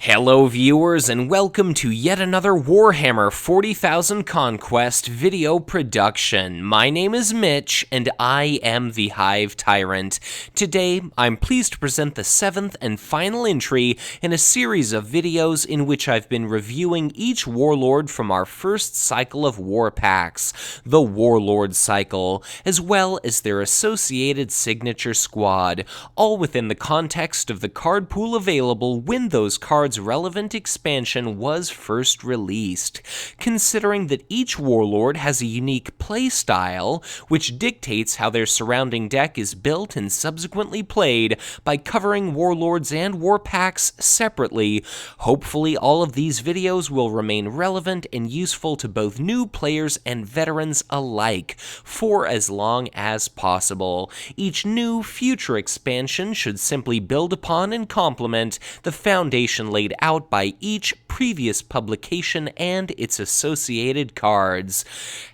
Hello viewers and welcome to yet another Warhammer 40,000 Conquest video production. My name is Mitch and I am the Hive Tyrant. Today I'm pleased to present the 7th and final entry in a series of videos in which I've been reviewing each Warlord from our first cycle of war packs, the Warlord cycle, as well as their associated signature squad, all within the context of the card pool available when those cards' relevant expansion was first released, considering that each Warlord has a unique playstyle, which dictates how their surrounding deck is built and subsequently played by covering Warlords and war packs separately. Hopefully all of these videos will remain relevant and useful to both new players and veterans alike for as long as possible. Each new future expansion should simply build upon and complement the foundation laid out by each previous publication and its associated cards.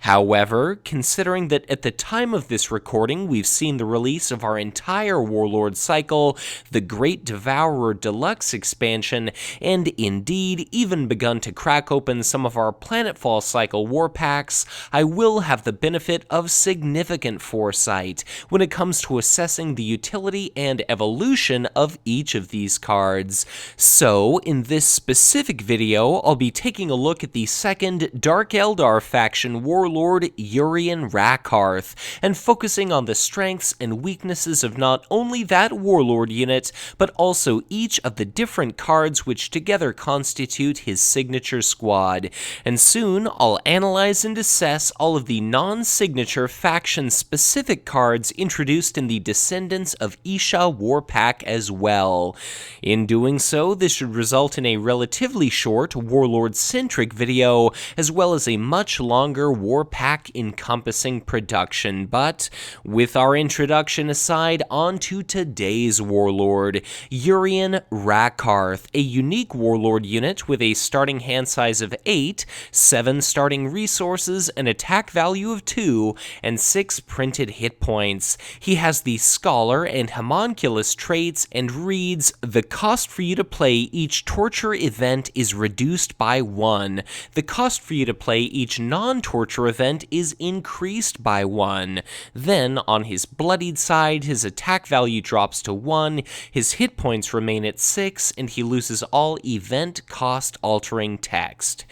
However, considering that at the time of this recording we've seen the release of our entire Warlord cycle, the Great Devourer Deluxe expansion, and indeed even begun to crack open some of our Planetfall cycle war packs, I will have the benefit of significant foresight when it comes to assessing the utility and evolution of each of these cards. So, in this specific video, I'll be taking a look at the second Dark Eldar faction warlord, Urien Rakarth, and focusing on the strengths and weaknesses of not only that warlord unit, but also each of the different cards which together constitute his signature squad. And soon, I'll analyze and assess all of the non-signature faction-specific cards introduced in the Descendants of Isha war pack as well. In doing so, this should result in a relatively short Warlord-centric video, as well as a much longer war pack encompassing production. But with our introduction aside, on to today's Warlord, Urien Rakarth, a unique Warlord unit with a starting hand size of 8, 7 starting resources, an attack value of 2, and 6 printed hit points. He has the Scholar and Homunculus traits and reads, "The cost for you to play each torture event is reduced by 1. The cost for you to play each non-torture event is increased by 1. Then, on his bloodied side, his attack value drops to 1, his hit points remain at 6, and he loses all event cost altering text."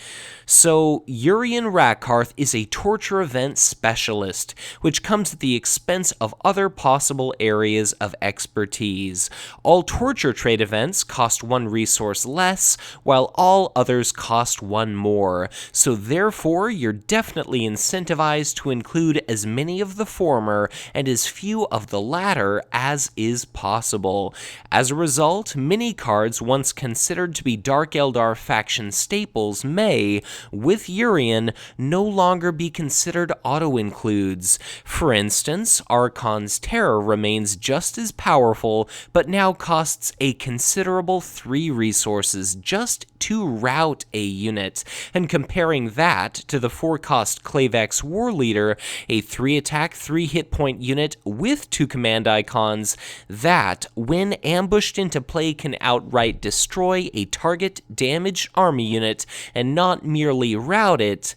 So, Urien Rakarth is a torture event specialist, which comes at the expense of other possible areas of expertise. All torture trait events cost 1 resource less, while all others cost 1 more, so therefore you're definitely incentivized to include as many of the former and as few of the latter as is possible. As a result, many cards once considered to be Dark Eldar faction staples may, with Urien, no longer be considered auto-includes. For instance, Archon's Terror remains just as powerful, but now costs a considerable 3 resources just to rout a unit, and comparing that to the 4-cost Klavex Warleader, a 3-attack, 3-hit point unit with 2 command icons, that, when ambushed into play, can outright destroy a target damaged army unit and not merely rout it.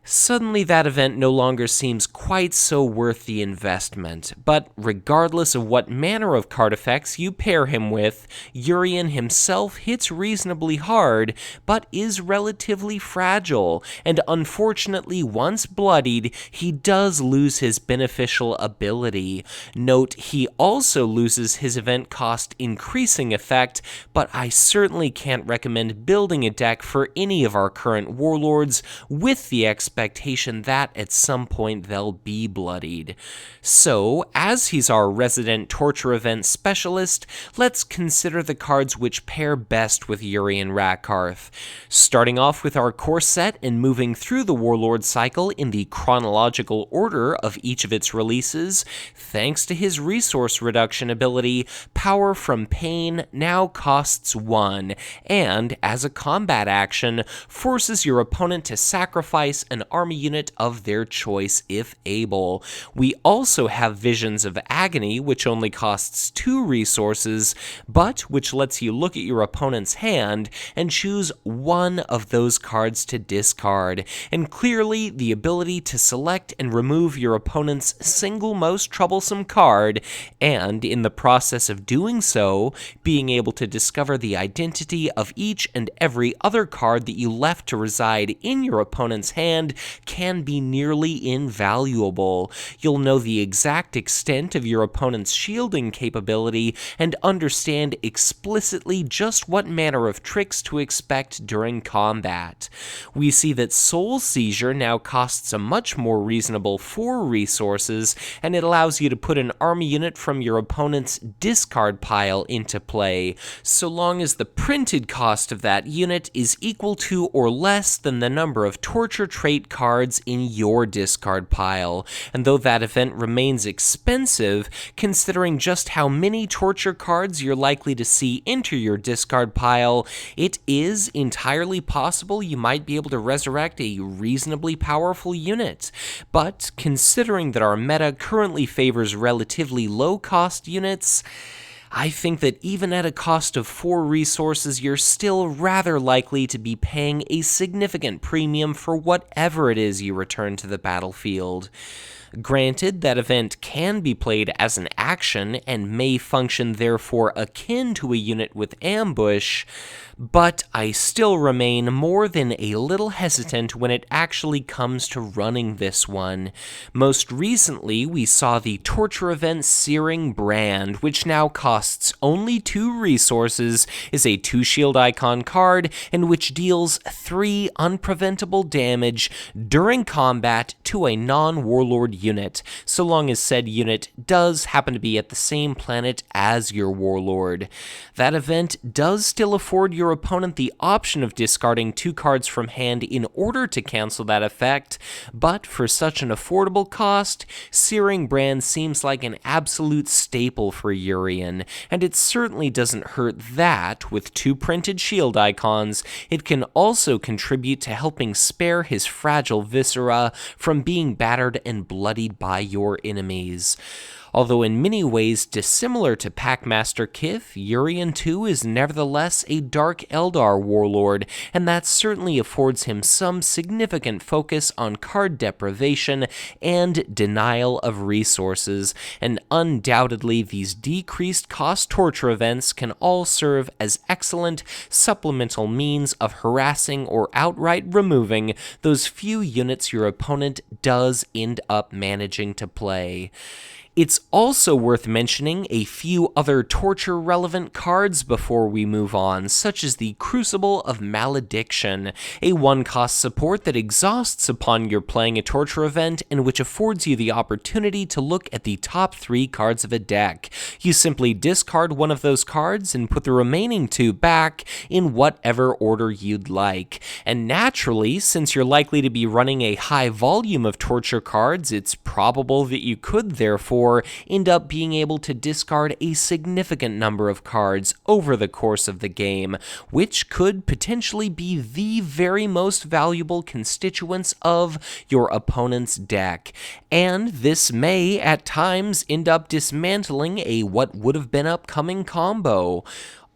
Suddenly that event no longer seems quite so worth the investment, but regardless of what manner of card effects you pair him with, Urien himself hits reasonably hard, but is relatively fragile, and unfortunately once bloodied, he does lose his beneficial ability. Note, he also loses his event cost increasing effect, but I certainly can't recommend building a deck for any of our current warlords with the expectation that at some point they'll be bloodied. So, as he's our resident torture event specialist, let's consider the cards which pair best with Urien Rakarth. Starting off with our core set and moving through the Warlord cycle in the chronological order of each of its releases, thanks to his resource reduction ability, Power from Pain now costs 1, and, as a combat action, forces your opponent to sacrifice an an army unit of their choice if able. We also have Visions of Agony, which only costs 2 resources, but which lets you look at your opponent's hand and choose one of those cards to discard, and clearly the ability to select and remove your opponent's single most troublesome card, and in the process of doing so, being able to discover the identity of each and every other card that you left to reside in your opponent's hand can be nearly invaluable. You'll know the exact extent of your opponent's shielding capability and understand explicitly just what manner of tricks to expect during combat. We see that Soul Seizure now costs a much more reasonable 4 resources, and it allows you to put an army unit from your opponent's discard pile into play, so long as the printed cost of that unit is equal to or less than the number of torture trait cards in your discard pile. And though that event remains expensive, considering just how many torture cards you're likely to see enter your discard pile, it is entirely possible you might be able to resurrect a reasonably powerful unit. But considering that our meta currently favors relatively low-cost units, I think that even at a cost of 4 resources, you're still rather likely to be paying a significant premium for whatever it is you return to the battlefield. Granted, that event can be played as an action and may function therefore akin to a unit with ambush, but I still remain more than a little hesitant when it actually comes to running this one. Most recently, we saw the torture event Searing Brand, which now costs only 2 resources, is a 2-shield icon card, and which deals 3 unpreventable damage during combat to a non-Warlord unit, so long as said unit does happen to be at the same planet as your Warlord. That event does still afford your opponent the option of discarding 2 cards from hand in order to cancel that effect, but for such an affordable cost, Searing Brand seems like an absolute staple for Urien, and it certainly doesn't hurt that, with 2 printed shield icons, it can also contribute to helping spare his fragile viscera from being battered and bloodied by your enemies. Although in many ways dissimilar to Packmaster Kith, Urien too is nevertheless a Dark Eldar warlord, and that certainly affords him some significant focus on card deprivation and denial of resources, and undoubtedly these decreased cost torture events can all serve as excellent supplemental means of harassing or outright removing those few units your opponent does end up managing to play. It's also worth mentioning a few other torture-relevant cards before we move on, such as the Crucible of Mal Addiction, a 1-cost support that exhausts upon your playing a torture event and which affords you the opportunity to look at the top 3 cards of a deck. You simply discard one of those cards and put the remaining 2 back in whatever order you'd like. And naturally, since you're likely to be running a high volume of torture cards, it's probable that you could therefore end up being able to discard a significant number of cards over the course of the game, which could potentially be the very most valuable constituents of your opponent's deck. And this may, at times, end up dismantling a what would have been upcoming combo.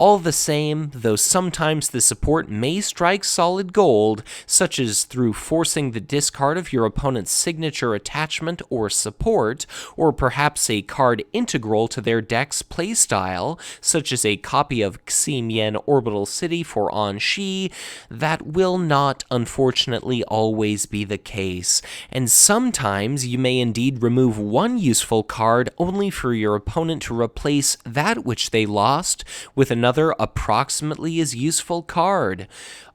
All the same, though sometimes the support may strike solid gold, such as through forcing the discard of your opponent's signature attachment or support, or perhaps a card integral to their deck's playstyle, such as a copy of Ximian Orbital City for Anshi, that will not, unfortunately, always be the case. And sometimes you may indeed remove one useful card only for your opponent to replace that which they lost with another approximately as useful card.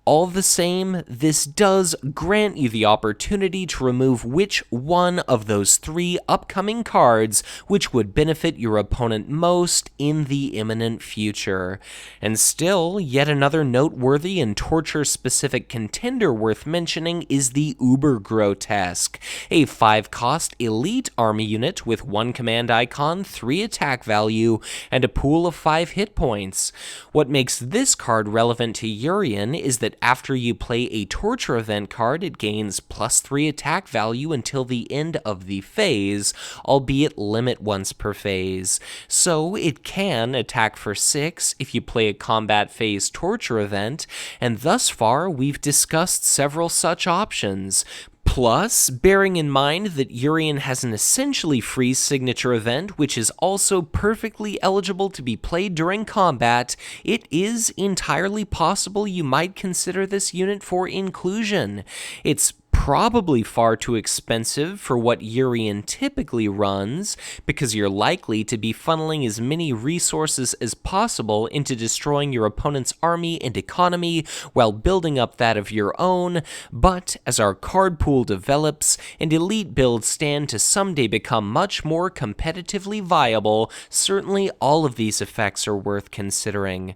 All the same, this does grant you the opportunity to remove which one of those 3 upcoming cards which would benefit your opponent most in the imminent future. And still, yet another noteworthy and torture-specific contender worth mentioning is the Uber Grotesque, a 5-cost elite army unit with 1 command icon, 3 attack value, and a pool of 5 hit points. What makes this card relevant to Urien is that that after you play a torture event card, it gains +3 attack value until the end of the phase, albeit limit once per phase. So it can attack for 6 if you play a combat phase torture event, and thus far we've discussed several such options. Plus, bearing in mind that Urien has an essentially free signature event, which is also perfectly eligible to be played during combat, it is entirely possible you might consider this unit for inclusion. It's probably far too expensive for what Urien typically runs, because you're likely to be funneling as many resources as possible into destroying your opponent's army and economy while building up that of your own, but as our card pool develops and elite builds stand to someday become much more competitively viable, certainly all of these effects are worth considering.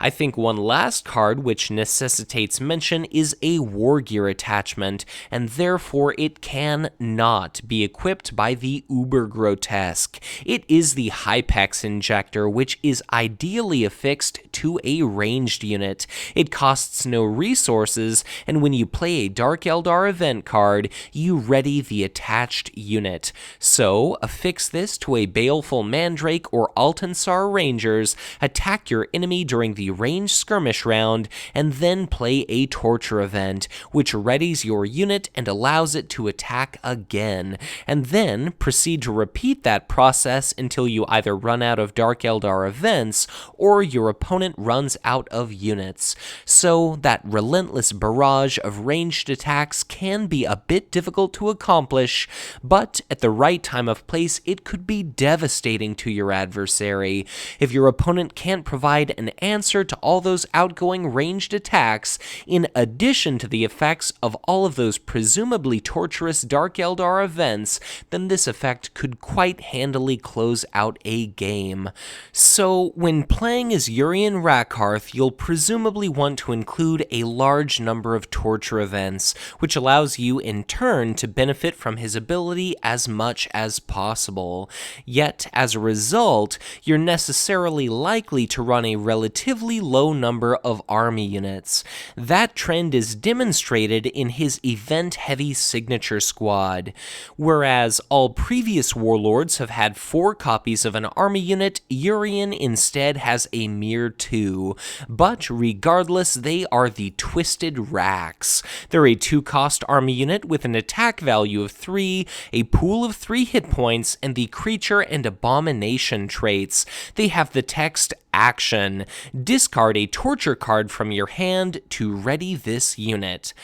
I think one last card which necessitates mention is a War Gear attachment, and therefore it can not be equipped by the Uber Grotesque. It is the Hypex Injector, which is ideally affixed to a ranged unit. It costs no resources, and when you play a Dark Eldar event card, you ready the attached unit. So, affix this to a Baleful Mandrake or Altansar Rangers, attack your enemy during the ranged skirmish round, and then play a torture event, which readies your unit and allows it to attack again, and then proceed to repeat that process until you either run out of Dark Eldar events, or your opponent runs out of units. So that relentless barrage of ranged attacks can be a bit difficult to accomplish, but at the right time of place it could be devastating to your adversary. If your opponent can't provide an answer to all those outgoing ranged attacks, in addition to the effects of all of those presumably torturous Dark Eldar events, then this effect could quite handily close out a game. So, when playing as Urien Rakarth, you'll presumably want to include a large number of torture events, which allows you in turn to benefit from his ability as much as possible. Yet, as a result, you're necessarily likely to run a relatively low number of army units. That trend is demonstrated in his event-heavy signature squad. Whereas all previous warlords have had 4 copies of an army unit, Urien instead has a mere 2. But regardless, they are the Twisted Racks. They're a 2-cost army unit with an attack value of 3, a pool of 3 hit points, and the Creature and Abomination traits. They have the text Action. Discard a torture card from your hand to ready this unit.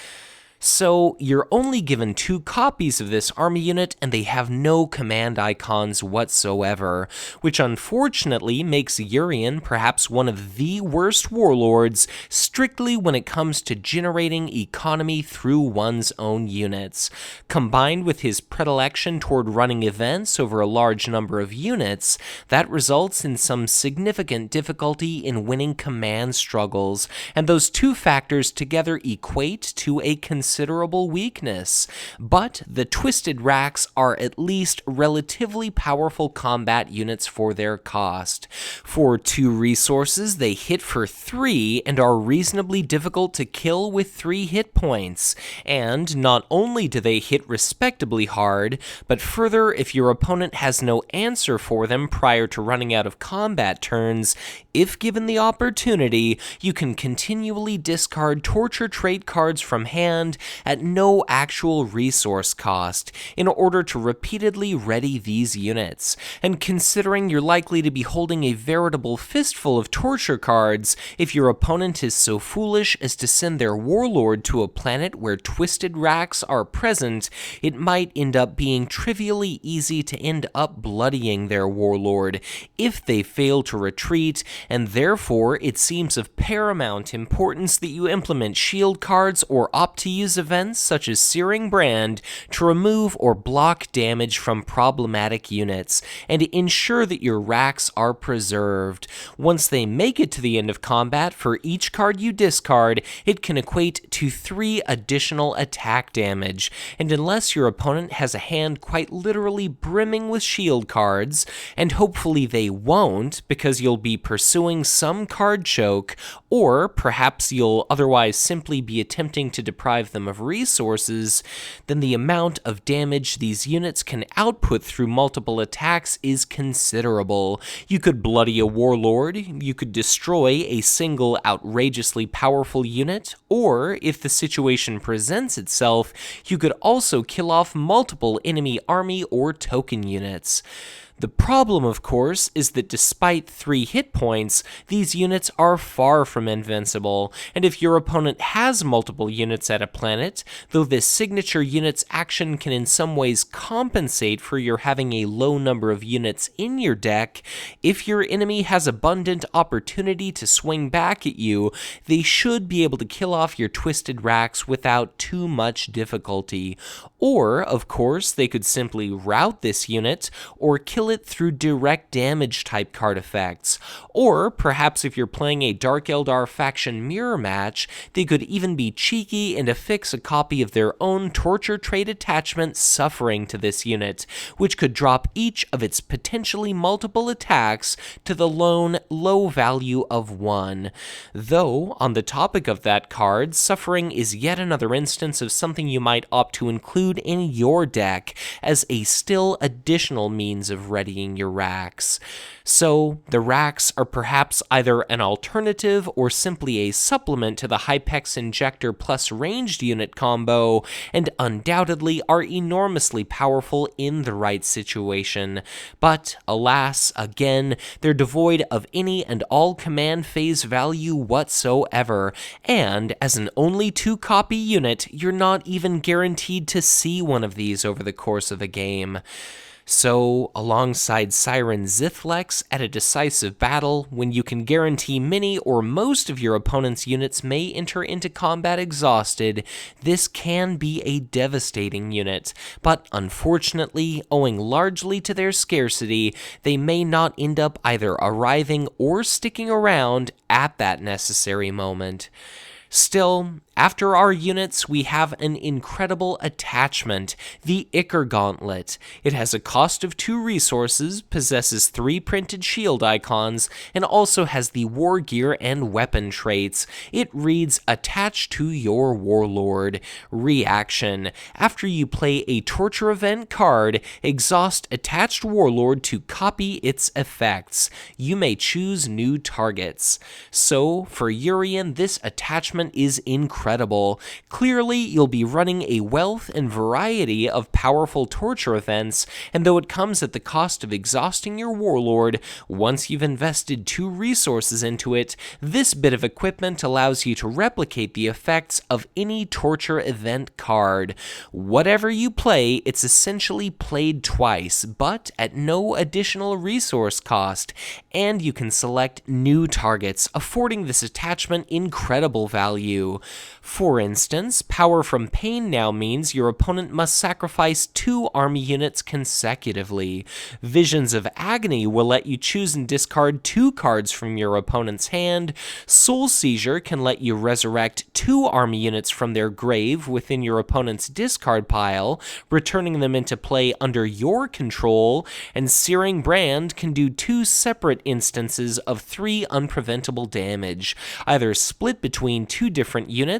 So, you're only given 2 copies of this army unit, and they have no command icons whatsoever, which unfortunately makes Urien perhaps one of the worst warlords, strictly when it comes to generating economy through one's own units. Combined with his predilection toward running events over a large number of units, that results in some significant difficulty in winning command struggles, and those 2 factors together equate to a considerable weakness, but the Twisted Racks are at least relatively powerful combat units for their cost. For 2 resources, they hit for 3 and are reasonably difficult to kill with 3 hit points, and not only do they hit respectably hard, but further, if your opponent has no answer for them prior to running out of combat turns, if given the opportunity, you can continually discard torture trait cards from hand at no actual resource cost in order to repeatedly ready these units. And considering you're likely to be holding a veritable fistful of torture cards, if your opponent is so foolish as to send their warlord to a planet where Twisted Racks are present, it might end up being trivially easy to end up bloodying their warlord if they fail to retreat, and therefore it seems of paramount importance that you implement shield cards or opt to use use events such as Searing Brand to remove or block damage from problematic units, and ensure that your racks are preserved. Once they make it to the end of combat, for each card you discard, it can equate to 3 additional attack damage, and unless your opponent has a hand quite literally brimming with shield cards, and hopefully they won't because you'll be pursuing some card choke, or perhaps you'll otherwise simply be attempting to deprive them of resources, then the amount of damage these units can output through multiple attacks is considerable. You could bloody a Warlord, you could destroy a single outrageously powerful unit, or if the situation presents itself, you could also kill off multiple enemy army or token units. The problem, of course, is that despite 3 hit points, these units are far from invincible, and if your opponent has multiple units at a planet, though this signature unit's action can in some ways compensate for your having a low number of units in your deck, if your enemy has abundant opportunity to swing back at you, they should be able to kill off your twisted racks without too much difficulty. Or, of course, they could simply rout this unit, or kill it through direct damage type card effects. Or perhaps if you're playing a Dark Eldar faction mirror match, they could even be cheeky and affix a copy of their own torture trait attachment Suffering to this unit, which could drop each of its potentially multiple attacks to the lone low value of 1. Though, on the topic of that card, Suffering is yet another instance of something you might opt to include in your deck as a still additional means of readying your racks. So, the racks are perhaps either an alternative or simply a supplement to the Hypex Injector plus ranged unit combo, and undoubtedly are enormously powerful in the right situation. But, alas, again, they're devoid of any and all command phase value whatsoever, and as an only 2-copy unit, you're not even guaranteed to see one of these over the course of the game. So, alongside Siren Zithlex at a decisive battle, when you can guarantee many or most of your opponent's units may enter into combat exhausted, this can be a devastating unit, but unfortunately, owing largely to their scarcity, they may not end up either arriving or sticking around at that necessary moment. Still, after our units, we have an incredible attachment, the Ichor Gauntlet. It has a cost of 2 resources, possesses 3 printed shield icons, and also has the war gear and weapon traits. It reads, attached to your Warlord. Reaction: after you play a torture event card, exhaust attached Warlord to copy its effects. You may choose new targets. So, for Urien, this attachment is incredible. Clearly, you'll be running a wealth and variety of powerful torture events, and though it comes at the cost of exhausting your Warlord, once you've invested 2 resources into it, this bit of equipment allows you to replicate the effects of any torture event card. Whatever you play, it's essentially played twice, but at no additional resource cost, and you can select new targets, affording this attachment incredible value. For instance, Power from Pain now means your opponent must sacrifice 2 army units consecutively. Visions of Agony will let you choose and discard 2 cards from your opponent's hand. Soul Seizure can let you resurrect 2 army units from their grave within your opponent's discard pile, returning them into play under your control, and Searing Brand can do 2 separate instances of 3 unpreventable damage, either split between 2 different units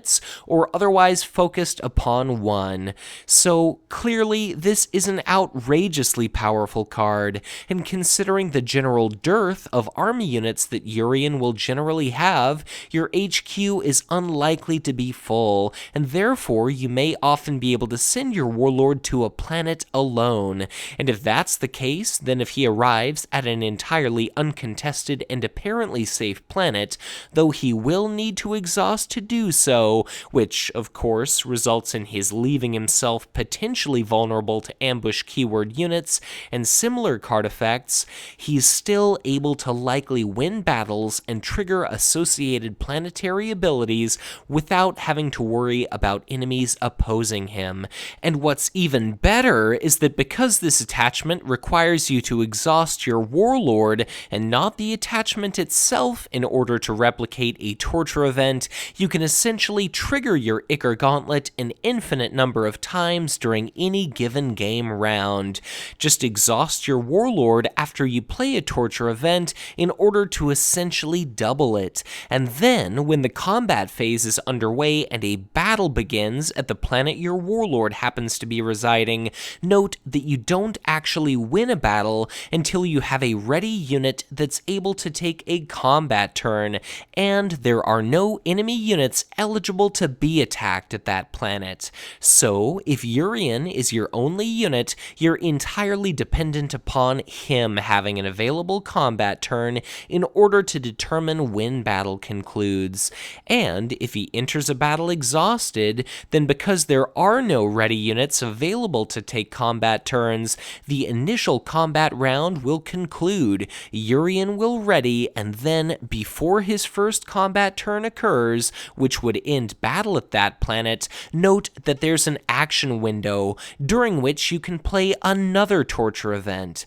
or otherwise focused upon one. So clearly this is an outrageously powerful card, and considering the general dearth of army units that Urien will generally have, your HQ is unlikely to be full, and therefore you may often be able to send your Warlord to a planet alone. And if that's the case, then if he arrives at an entirely uncontested and apparently safe planet, though he will need to exhaust to do so, which of course results in his leaving himself potentially vulnerable to ambush keyword units and similar card effects, he's still able to likely win battles and trigger associated planetary abilities without having to worry about enemies opposing him. And what's even better is that because this attachment requires you to exhaust your Warlord and not the attachment itself in order to replicate a torture event, you can essentially trigger your Ichor Gauntlet an infinite number of times during any given game round. Just exhaust your Warlord after you play a torture event in order to essentially double it, and then when the combat phase is underway and a battle begins at the planet your Warlord happens to be residing, note that you don't actually win a battle until you have a ready unit that's able to take a combat turn, and there are no enemy units eligible to be attacked at that planet. So, if Urien is your only unit, you're entirely dependent upon him having an available combat turn in order to determine when battle concludes. And if he enters a battle exhausted, then because there are no ready units available to take combat turns, the initial combat round will conclude, Urien will ready, and then before his first combat turn occurs, which would end battle at that planet, note that there's an action window during which you can play another torture event.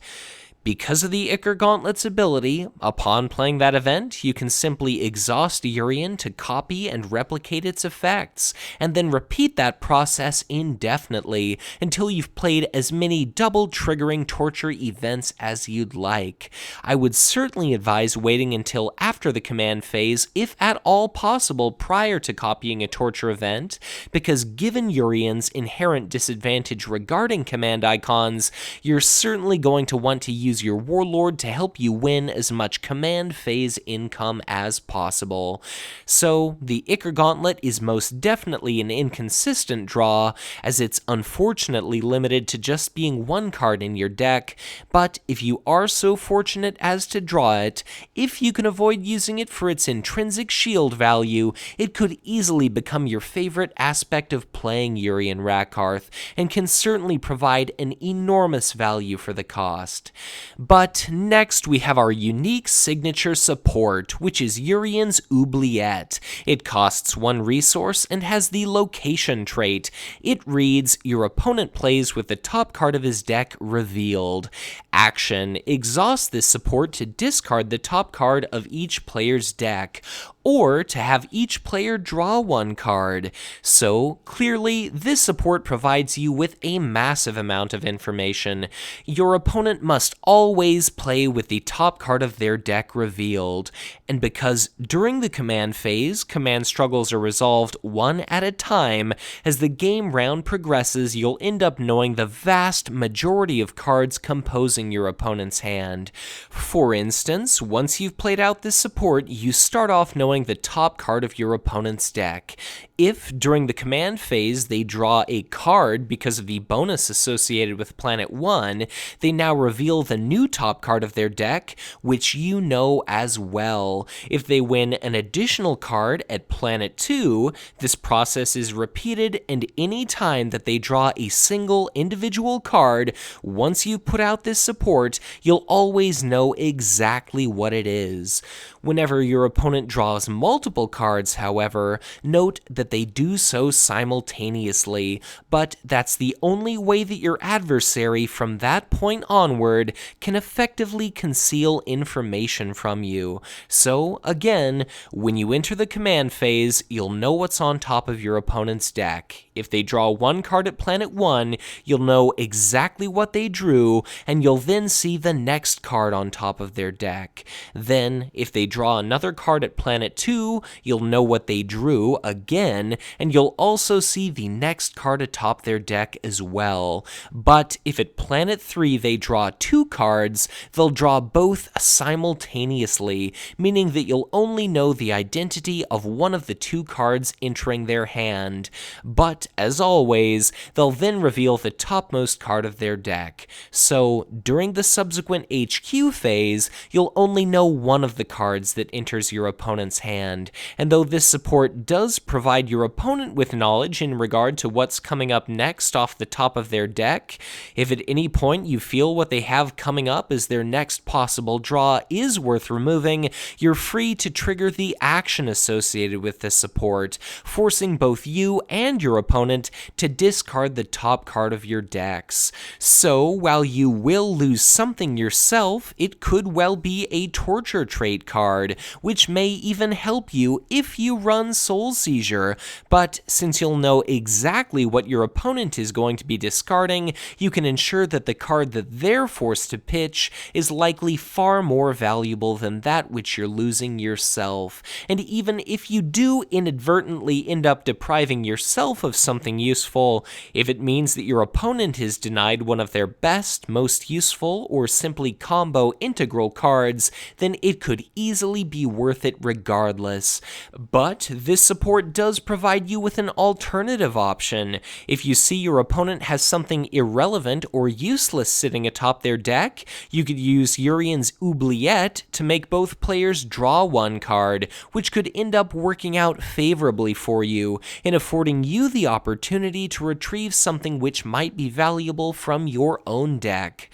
Because of the Ichor Gauntlet's ability, upon playing that event, you can simply exhaust Urien to copy and replicate its effects, and then repeat that process indefinitely until you've played as many double-triggering torture events as you'd like. I would certainly advise waiting until after the command phase, if at all possible prior to copying a torture event, because given Urien's inherent disadvantage regarding command icons, you're certainly going to want to use your Warlord to help you win as much command phase income as possible. So, the Ichor Gauntlet is most definitely an inconsistent draw, as it's unfortunately limited to just being one card in your deck, but if you are so fortunate as to draw it, if you can avoid using it for its intrinsic shield value, it could easily become your favorite aspect of playing Urien Rakarth, and can certainly provide an enormous value for the cost. But next we have our unique signature support, which is Urien's Oubliette. It costs 1 resource and has the location trait. It reads, your opponent plays with the top card of his deck revealed. Action, exhaust this support to discard the top card of each player's deck, or to have each player draw 1 card. So, clearly, this support provides you with a massive amount of information. Your opponent must always play with the top card of their deck revealed, and because during the command phase, command struggles are resolved one at a time, as the game round progresses, you'll end up knowing the vast majority of cards composing your opponent's hand. For instance, once you've played out this support, you start off knowing the top card of your opponent's deck. If, during the command phase, they draw a card because of the bonus associated with Planet 1, they now reveal the new top card of their deck, which you know as well. If they win an additional card at Planet 2, this process is repeated, and any time that they draw a single individual card, once you put out this support, you'll always know exactly what it is. Whenever your opponent draws multiple cards, however, note that they do so simultaneously, but that's the only way that your adversary from that point onward can effectively conceal information from you. So, again, when you enter the command phase, you'll know what's on top of your opponent's deck. If they draw 1 card at Planet 1, you'll know exactly what they drew, and you'll then see the next card on top of their deck. Then, if they draw another card at Planet 2, you'll know what they drew again, and you'll also see the next card atop their deck as well. But if at Planet 3 they draw 2 cards, they'll draw both simultaneously, meaning that you'll only know the identity of one of the 2 cards entering their hand. But as always, they'll then reveal the topmost card of their deck. So, during the subsequent HQ phase, you'll only know one of the cards that enters your opponent's hand, and though this support does provide your opponent with knowledge in regard to what's coming up next off the top of their deck, if at any point you feel what they have coming up as their next possible draw is worth removing, you're free to trigger the action associated with this support, forcing both you and your opponent to discard the top card of your decks. So, while you will lose something yourself, it could well be a torture trait card, which may even help you if you run Soul Seizure, but since you'll know exactly what your opponent is going to be discarding, you can ensure that the card that they're forced to pitch is likely far more valuable than that which you're losing yourself. And even if you do inadvertently end up depriving yourself of something useful, if it means that your opponent is denied one of their best, most useful, or simply combo integral cards, then it could easily be worth it regardless. But this support does provide you with an alternative option. If you see your opponent has something irrelevant or useless sitting atop their deck, you could use Urien's Oubliette to make both players draw one card, which could end up working out favorably for you, in affording you the opportunity to retrieve something which might be valuable from your own deck.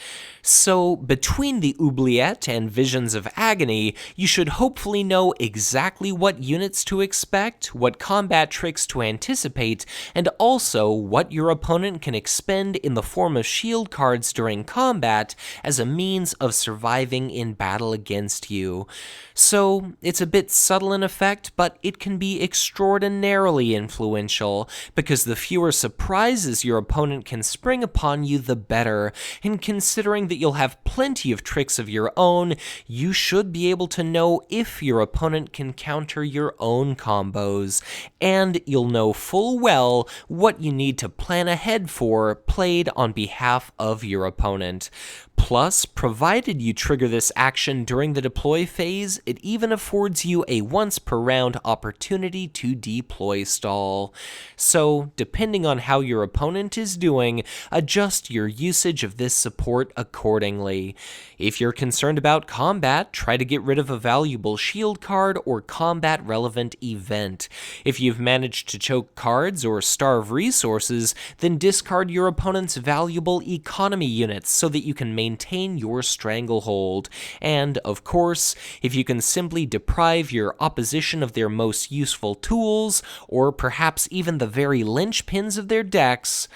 So, between the Oubliette and Visions of Agony, you should hopefully know exactly what units to expect, what combat tricks to anticipate, and also what your opponent can expend in the form of shield cards during combat as a means of surviving in battle against you. So, it's a bit subtle in effect, but it can be extraordinarily influential, because the fewer surprises your opponent can spring upon you, the better, and considering that you'll have plenty of tricks of your own, you should be able to know if your opponent can counter your own combos, and you'll know full well what you need to plan ahead for played on behalf of your opponent. Plus, provided you trigger this action during the deploy phase, it even affords you a once per round opportunity to deploy stall. So, depending on how your opponent is doing, adjust your usage of this support accordingly. If you're concerned about combat, try to get rid of a valuable shield card or combat relevant event. If you've managed to choke cards or starve resources, then discard your opponent's valuable economy units so that you can maintain your stranglehold. And, of course, if you can simply deprive your opposition of their most useful tools, or perhaps even the very linchpins of their decks,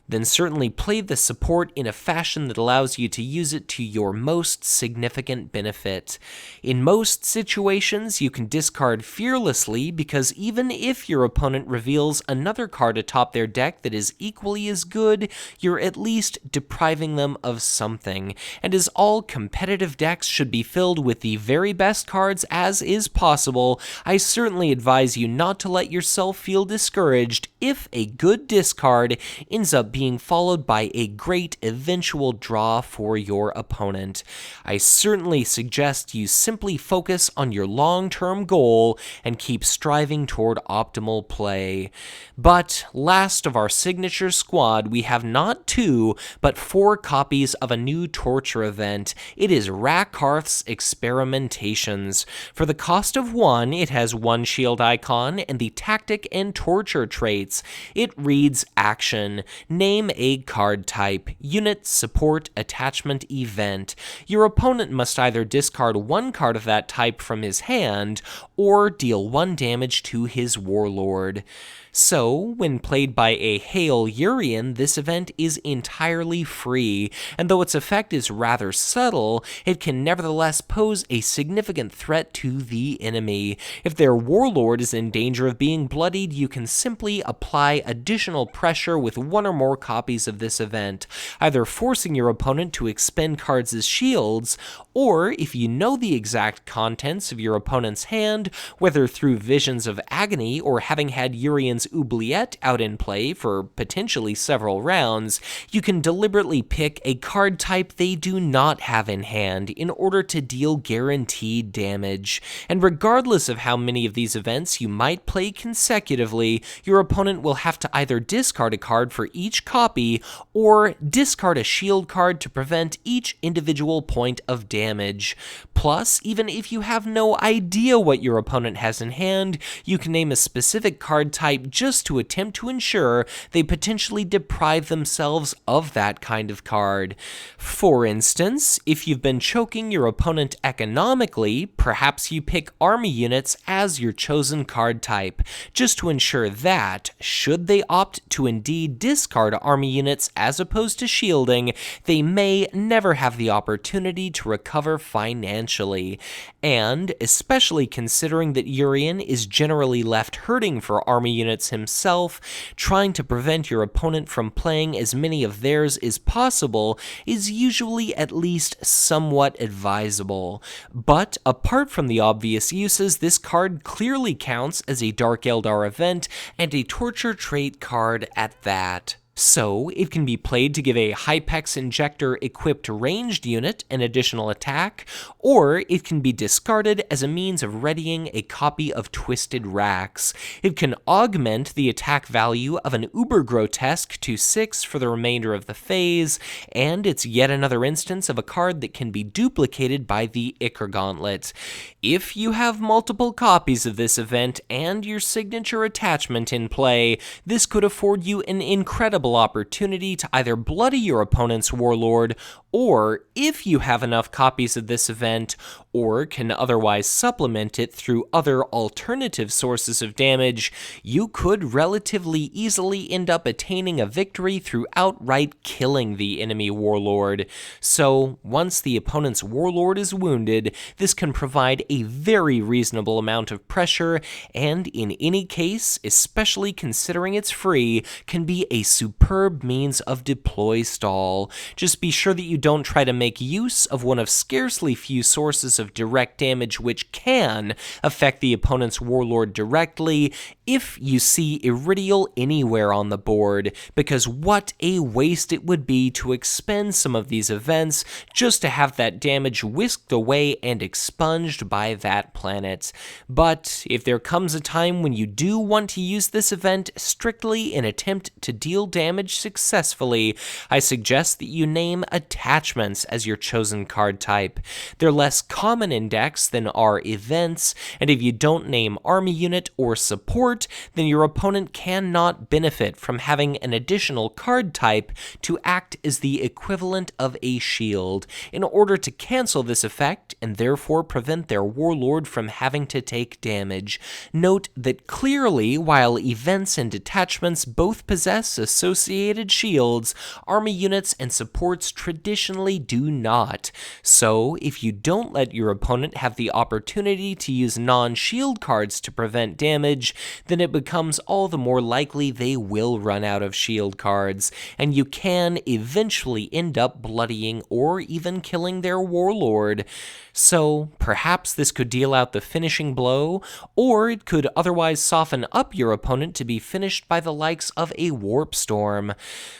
then certainly play the support in a fashion that allows you to use it to your most significant benefit. In most situations, you can discard fearlessly because even if your opponent reveals another card atop their deck that is equally as good, you're at least depriving them of something. And as all competitive decks should be filled with the very best cards as is possible, I certainly advise you not to let yourself feel discouraged if a good discard ends up being followed by a great eventual draw for your opponent. I certainly suggest you simply focus on your long-term goal and keep striving toward optimal play. But last of our signature squad, we have not 2, but 4 copies of a new torture event. It is Rakarth's Experimentations. For the cost of 1, it has 1 shield icon and the tactic and torture traits. It reads Action. Name a card type. Unit, support, attachment, event. Your opponent must either discard 1 card of that type from his hand, or deal 1 damage to his Warlord. So, when played by a Hail Urien, this event is entirely free, and though its effect is rather subtle, it can nevertheless pose a significant threat to the enemy. If their Warlord is in danger of being bloodied, you can simply apply additional pressure with 1 or more copies of this event, either forcing your opponent to expend cards as shields, or if you know the exact contents of your opponent's hand, whether through visions of Agony or having had Urien's Oubliette out in play for potentially several rounds, you can deliberately pick a card type they do not have in hand in order to deal guaranteed damage. And regardless of how many of these events you might play consecutively, your opponent will have to either discard a card for each copy or discard a shield card to prevent each individual point of damage. Plus, even if you have no idea what your opponent has in hand, you can name a specific card type just to attempt to ensure they potentially deprive themselves of that kind of card. For instance, if you've been choking your opponent economically, perhaps you pick army units as your chosen card type, just to ensure that, should they opt to indeed discard army units as opposed to shielding, they may never have the opportunity to recover financially. And, especially considering that Urien is generally left hurting for army units himself, trying to prevent your opponent from playing as many of theirs as possible is usually at least somewhat advisable. But apart from the obvious uses, this card clearly counts as a Dark Eldar event and a torture trait card at that. So, it can be played to give a Hypex Injector equipped ranged unit an additional attack, or it can be discarded as a means of readying a copy of Twisted Racks. It can augment the attack value of an Uber Grotesque to 6 for the remainder of the phase, and it's yet another instance of a card that can be duplicated by the Ichor Gauntlet. If you have multiple copies of this event and your signature attachment in play, this could afford you an incredible opportunity to either bloody your opponent's Warlord, or if you have enough copies of this event, or can otherwise supplement it through other alternative sources of damage, you could relatively easily end up attaining a victory through outright killing the enemy Warlord. So, once the opponent's Warlord is wounded, this can provide a very reasonable amount of pressure, and in any case, especially considering it's free, can be a superb means of deploy stall. Just be sure that you don't try to make use of one of scarcely few sources of direct damage which can affect the opponent's Warlord directly if you see Iridial anywhere on the board, because what a waste it would be to expend some of these events just to have that damage whisked away and expunged by that planet. But if there comes a time when you do want to use this event strictly in attempt to deal damage successfully, I suggest that you name attachments as your chosen card type. They're less common in decks than are events, and if you don't name army unit or support, then your opponent cannot benefit from having an additional card type to act as the equivalent of a shield, in order to cancel this effect and therefore prevent their Warlord from having to take damage. Note that clearly, while events and detachments both possess associated shields, army units and supports traditionally do not. So, if you don't let your opponent have the opportunity to use non-shield cards to prevent damage, then it becomes all the more likely they will run out of shield cards, and you can eventually end up bloodying or even killing their Warlord. So, perhaps this could deal out the finishing blow, or it could otherwise soften up your opponent to be finished by the likes of a Warp Storm.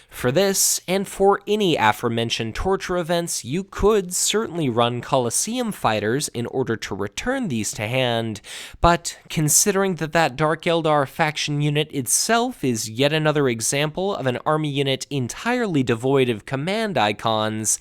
For this, and for any aforementioned torture events, you could certainly run Colosseum Fighters in order to return these to hand, but considering that Dark Eldar faction unit itself is yet another example of an army unit entirely devoid of command icons,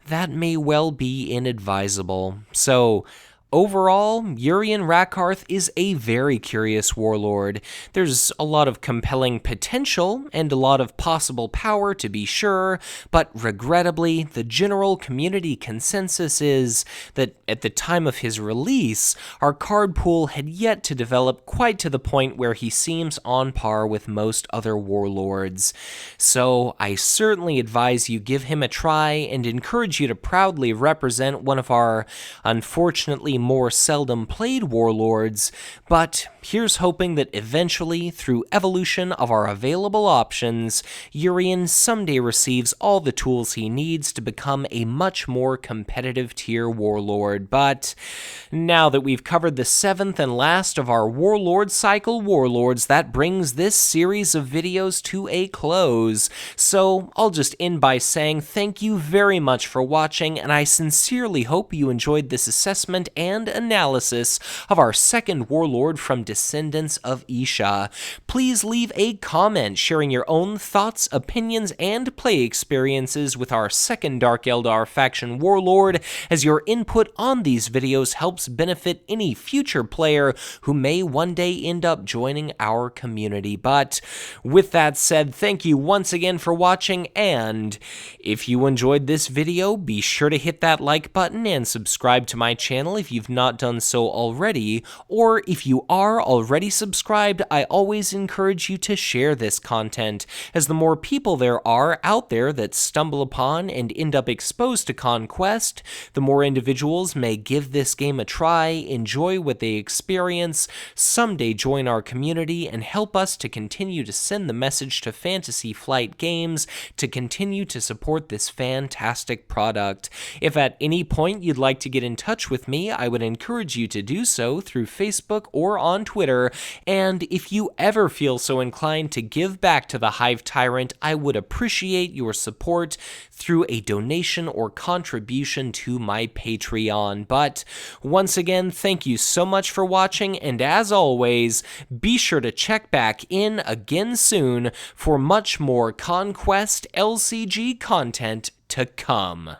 that may well be inadvisable. So, overall, Urien Rakarth is a very curious Warlord. There's a lot of compelling potential and a lot of possible power to be sure, but regrettably, the general community consensus is that at the time of his release, our card pool had yet to develop quite to the point where he seems on par with most other Warlords. So I certainly advise you give him a try and encourage you to proudly represent one of our, unfortunately, more seldom played warlords, but here's hoping that eventually, through evolution of our available options, Urien someday receives all the tools he needs to become a much more competitive tier warlord. But now that we've covered the 7th and last of our Warlord Cycle warlords, that brings this series of videos to a close. So I'll just end by saying thank you very much for watching, and I sincerely hope you enjoyed this assessment and analysis of our second warlord from Descendants of Isha. Please leave a comment sharing your own thoughts, opinions, and play experiences with our second Dark Eldar faction warlord, as your input on these videos helps benefit any future player who may one day end up joining our community. But with that said, thank you once again for watching, and if you enjoyed this video, be sure to hit that like button and subscribe to my channel if you've not done so already, or if you are already subscribed, I always encourage you to share this content, as the more people there are out there that stumble upon and end up exposed to Conquest, the more individuals may give this game a try, enjoy what they experience, someday join our community, and help us to continue to send the message to Fantasy Flight Games to continue to support this fantastic product. If at any point you'd like to get in touch with me, I would encourage you to do so through Facebook or on Twitter, and if you ever feel so inclined to give back to the Hive Tyrant, I would appreciate your support through a donation or contribution to my Patreon. But once again, thank you so much for watching, and as always, be sure to check back in again soon for much more Conquest LCG content to come.